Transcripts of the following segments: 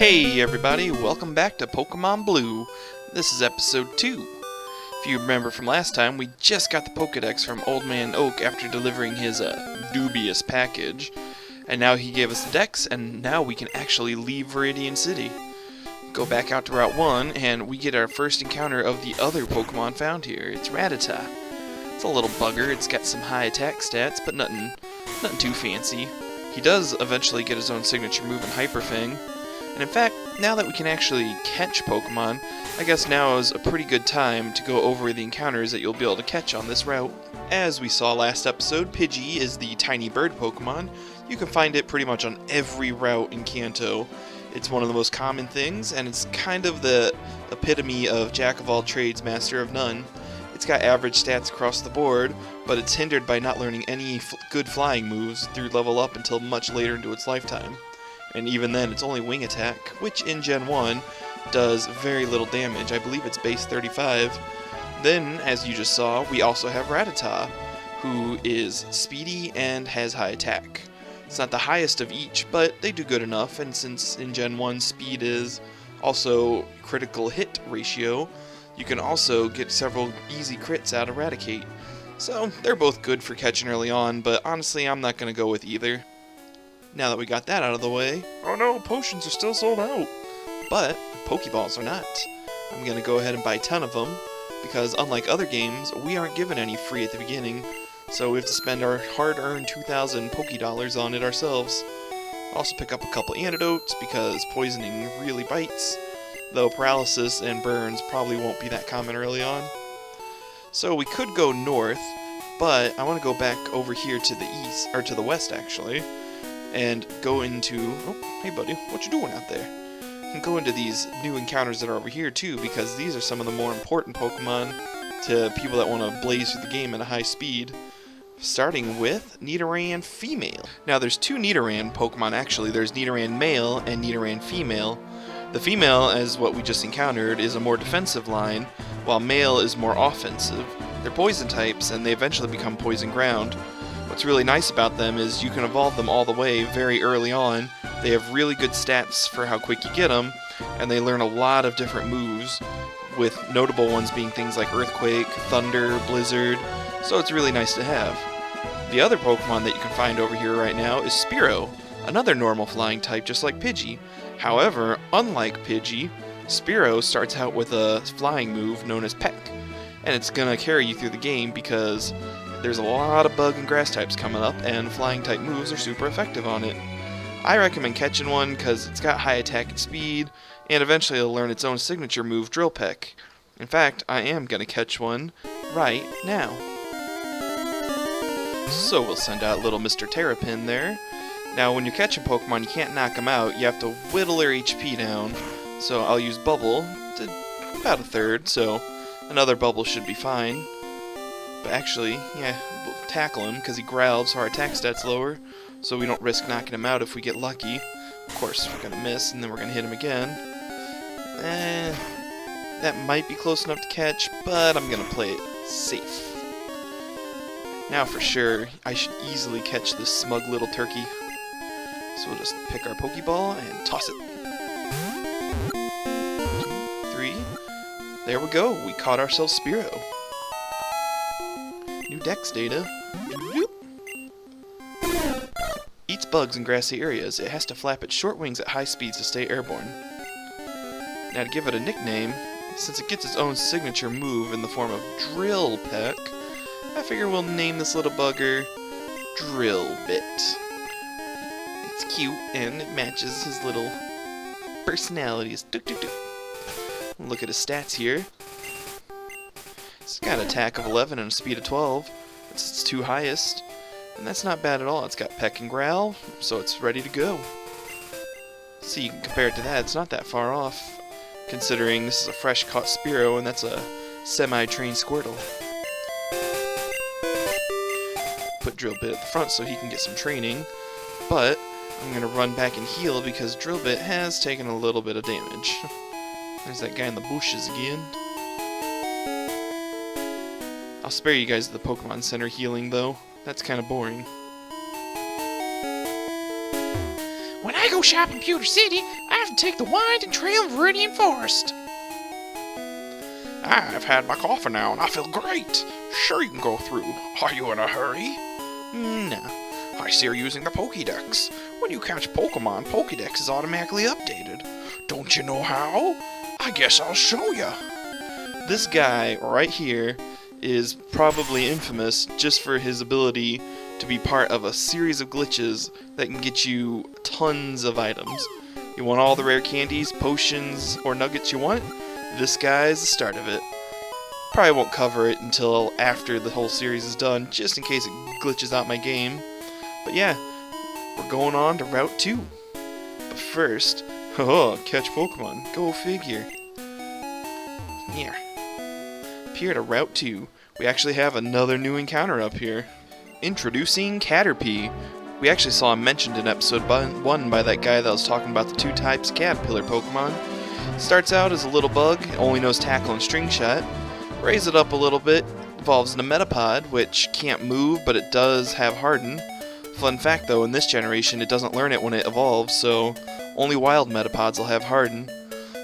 Hey everybody, welcome back to Pokemon Blue. This is episode 2. If you remember from last time, we just got the PokeDex from Old Man Oak after delivering his dubious package. And now he gave us the dex, and now we can actually leave Viridian City. Go back out to Route 1, and we get our first encounter of the other Pokemon found here. It's Rattata. It's a little bugger, it's got some high attack stats, but nothing too fancy. He does eventually get his own signature move in Hyper Fang. And in fact, now that we can actually catch Pokemon, I guess now is a pretty good time to go over the encounters that you'll be able to catch on this route. As we saw last episode, Pidgey is the tiny bird Pokemon. You can find it pretty much on every route in Kanto. It's one of the most common things, and it's kind of the epitome of jack of all trades, master of none. It's got average stats across the board, but it's hindered by not learning any good flying moves through level up until much later into its lifetime. And even then, it's only wing attack, which in Gen 1 does very little damage. I believe it's base 35. Then, as you just saw, we also have Rattata, who is speedy and has high attack. It's not the highest of each, but they do good enough, and since in Gen 1 speed is also critical hit ratio, you can also get several easy crits out of Raticate. So, they're both good for catching early on, but honestly, I'm not going to go with either. Now that we got that out of the way, oh no, potions are still sold out. But Pokeballs are not. I'm going to go ahead and buy 10 of them, because unlike other games, we aren't given any free at the beginning, so we have to spend our hard-earned 2,000 Pokédollars on it ourselves. Also pick up a couple antidotes, because poisoning really bites, though paralysis and burns probably won't be that common early on. So we could go north, but I want to go back over here to the east, or to the west actually, and go into, oh, hey buddy, what you doing out there? And go into these new encounters that are over here too, because these are some of the more important Pokemon to people that want to blaze through the game at a high speed. Starting with Nidoran Female. Now there's two Nidoran Pokemon actually. There's Nidoran Male and Nidoran Female. The female, as what we just encountered, is a more defensive line, while male is more offensive. They're poison types, and they eventually become poison ground. What's really nice about them is you can evolve them all the way very early on. They have really good stats for how quick you get them, and they learn a lot of different moves, with notable ones being things like Earthquake, Thunder, Blizzard, so it's really nice to have. The other Pokemon that you can find over here right now is Spearow, another normal flying type just like Pidgey. However, unlike Pidgey, Spearow starts out with a flying move known as Peck, and it's going to carry you through the game because there's a lot of bug and grass types coming up, and flying type moves are super effective on it. I recommend catching one because it's got high attack and speed, and eventually it'll learn its own signature move, Drill Peck. In fact, I am going to catch one right now. So we'll send out little Mr. Terrapin there. Now when you're catching Pokemon, you can't knock them out, you have to whittle their HP down. So I'll use Bubble to about a third, so another Bubble should be fine. But actually, yeah, we'll tackle him because he growled, so our attack stat's lower, so we don't risk knocking him out if we get lucky. Of course, we're going to miss, and then we're going to hit him again. That might be close enough to catch, but I'm going to play it safe. Now for sure, I should easily catch this smug little turkey. So we'll just pick our Pokeball and toss it. 2, 3. There we go, we caught ourselves Spearow. New dex data. Eats bugs in grassy areas. It has to flap its short wings at high speeds to stay airborne. Now to give it a nickname, since it gets its own signature move in the form of Drill Peck, I figure we'll name this little bugger Drill Bit. It's cute and it matches his little personality. Look at his stats here. It's got an attack of 11 and a speed of 12. It's its 2 highest. And that's not bad at all. It's got Peck and Growl, so it's ready to go. See, you can compare it to that. It's not that far off, considering this is a fresh caught Spearow and that's a semi-trained Squirtle. Put Drill Bit at the front so he can get some training, but I'm going to run back and heal because Drill Bit has taken a little bit of damage. There's that guy in the bushes again. I'll spare you guys the Pokemon Center healing though. That's kind of boring. When I I go shopping in Pewter City, I have to take the winding trail of Viridian Forest. I've had my coffee now, and I feel great. Sure you can go through. Are you in a hurry? Nah. I see you're using the PokeDex. When you catch Pokemon, PokeDex is automatically updated. Don't you know how? I guess I'll show ya. This guy right here is probably infamous just for his ability to be part of a series of glitches that can get you tons of items. You want all the rare candies, potions, or nuggets you want? This guy is the start of it. Probably won't cover it until after the whole series is done, just in case it glitches out my game. But yeah, we're going on to Route 2. But first, catch Pokemon. Go figure. Here. Up here to Route 2, we actually have another new encounter up here. Introducing Caterpie. We actually saw him mentioned in episode 1 by that guy that was talking about the 2 types Caterpillar Pokemon. Starts out as a little bug, only knows Tackle and String Shot. Raise it up a little bit, evolves into Metapod, which can't move, but it does have Harden. Fun fact though, in this generation it doesn't learn it when it evolves, so only wild Metapods will have Harden.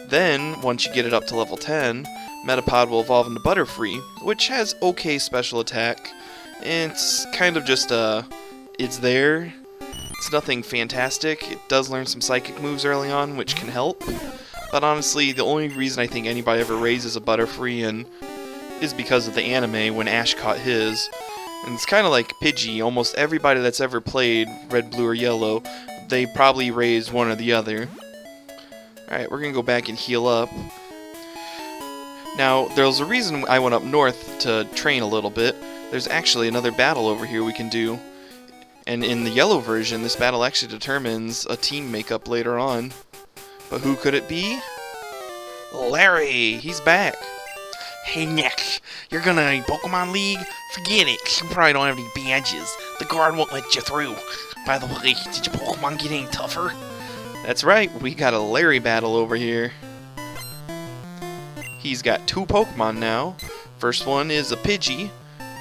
Then, once you get it up to level 10, Metapod will evolve into Butterfree, which has okay special attack. And it's kind of just, it's there. It's nothing fantastic. It does learn some psychic moves early on, which can help. But honestly, the only reason I think anybody ever raises a Butterfree is because of the anime when Ash caught his. And it's kind of like Pidgey. Almost everybody that's ever played Red, Blue, or Yellow, they probably raised one or the other. Alright, we're going to go back and heal up. Now, there's a reason I went up north to train a little bit. There's actually another battle over here we can do. And in the yellow version, this battle actually determines a team makeup later on. But who could it be? Larry! He's back! Hey Nick, you're gonna a Pokemon League? Forget it, you probably don't have any badges. The guard won't let you through. By the way, did your Pokemon get any tougher? That's right, we got a Larry battle over here. He's got 2 Pokemon now. First one is a Pidgey.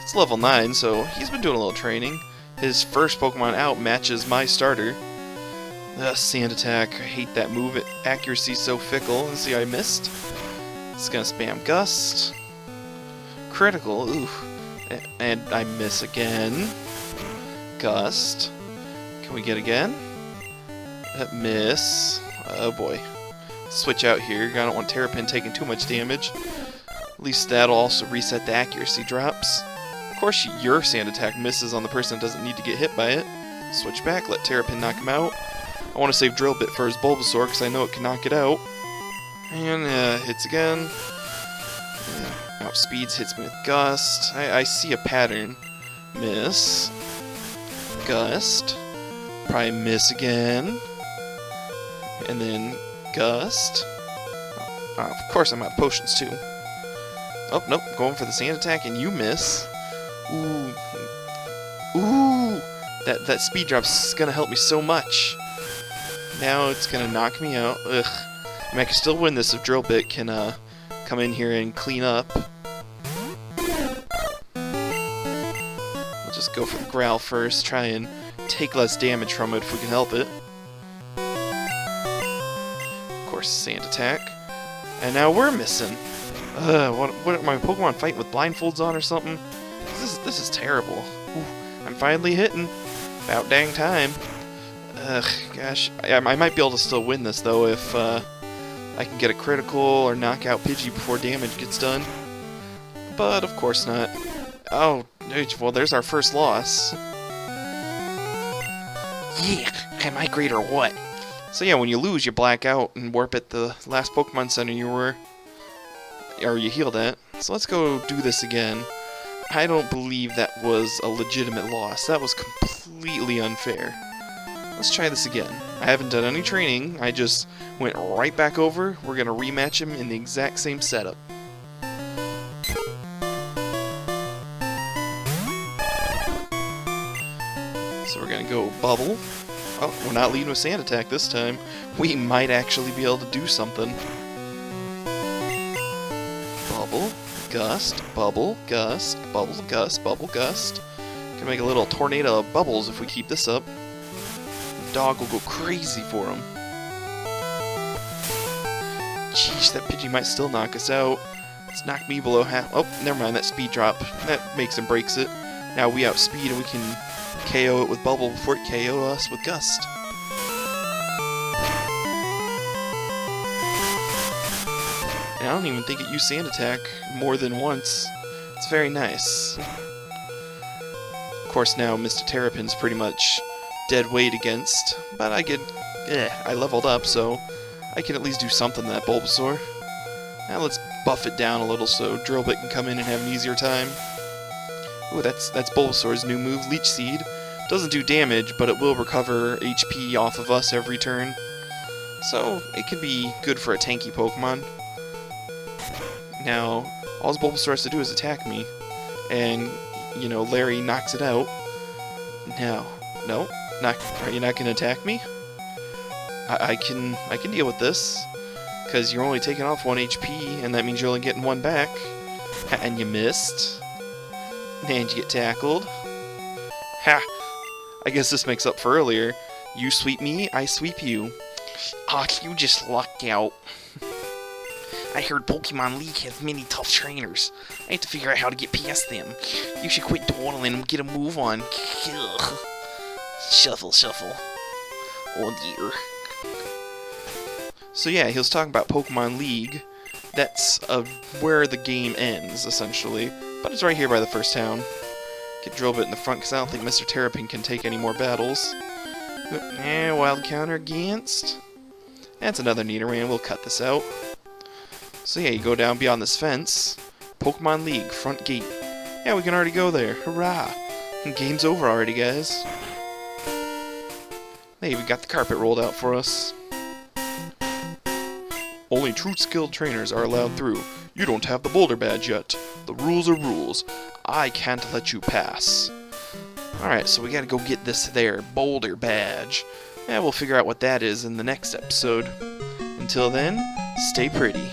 It's level 9, so he's been doing a little training. His first Pokemon out matches my starter. Sand Attack, I hate that move. Accuracy's so fickle. Let's see, I missed. It's gonna spam Gust. Critical, oof. And I miss again. Gust. Can we get again? Miss. Oh boy. Switch out here. I don't want Terrapin taking too much damage. At least that'll also reset the accuracy drops. Of course, your Sand Attack misses on the person that doesn't need to get hit by it. Switch back, let Terrapin knock him out. I want to save Drill Bit for his Bulbasaur because I know it can knock it out. And hits again. Outspeeds, hits me with Gust. I see a pattern. Miss. Gust. Probably miss again. And then Gust. Of course I'm out of potions too. Oh, nope, going for the Sand Attack and you miss. Ooh. Ooh! That speed drop's gonna help me so much. Now it's gonna knock me out. Ugh. I mean, I can still win this if Drill Bit can come in here and clean up. We'll just go for the Growl first, try and take less damage from it if we can help it. Of course, Sand Attack. And now we're missing. What my Pokemon fighting with blindfolds on or something? This is terrible. Ooh, I'm finally hitting. About dang time. Ugh, gosh. I might be able to still win this, though, if I can get a critical or knock out Pidgey before damage gets done. But, of course not. Oh, well, there's our first loss. Yeah, am I great or what? So yeah, when you lose, you black out and warp at the last Pokemon Center you were... or you healed at. So let's go do this again. I don't believe that was a legitimate loss. That was completely unfair. Let's try this again. I haven't done any training. I just went right back over. We're going to rematch him in the exact same setup. So we're going to go Bubble. Oh, we're not leading with Sand Attack this time. We might actually be able to do something. Bubble, Gust, Bubble, Gust, Bubble, Gust, Bubble, Gust. Can make a little tornado of bubbles if we keep this up. dog will go crazy for him. Jeez, that Pidgey might still knock us out. It's knocked me below half. Oh, never mind, that speed drop. That makes him breaks it. Now we outspeed and we can KO it with Bubble before it KO us with Gust. And I don't even think it used Sand Attack more than once. It's very nice. Of course now Mr. Terrapin's pretty much dead weight against, but I leveled up, so I can at least do something to that Bulbasaur. Now let's buff it down a little so Drillbit can come in and have an easier time. Ooh, that's Bulbasaur's new move, Leech Seed. Doesn't do damage, but it will recover HP off of us every turn. So it can be good for a tanky Pokemon. Now, all Bulbasaur has to do is attack me, and, you know, Larry knocks it out. Now, no, are you not going to attack me? I can deal with this, because you're only taking off 1 HP, and that means you're only getting 1 back. And you missed. And you get tackled. Ha! I guess this makes up for earlier. You sweep me, I sweep you. Ah, you just lucked out. I heard Pokemon League has many tough trainers. I have to figure out how to get past them. You should quit dawdling and get a move on. Ugh. Shuffle, shuffle. Oh dear. So yeah, he was talking about Pokemon League. That's where the game ends, essentially. But it's right here by the first town. Get Drillbit in the front, because I don't think Mr. Terrapin can take any more battles. Wild counter against. That's another Nidoran, we'll cut this out. So yeah, you go down beyond this fence. Pokemon League, front gate. Yeah, we can already go there. Hurrah! And game's over already, guys. Hey, we got the carpet rolled out for us. Only true skilled trainers are allowed through. You don't have the Boulder Badge yet. The rules are rules. I can't let you pass. Alright, so we gotta go get this there Boulder Badge. Yeah, we'll figure out what that is in the next episode. Until then, stay pretty.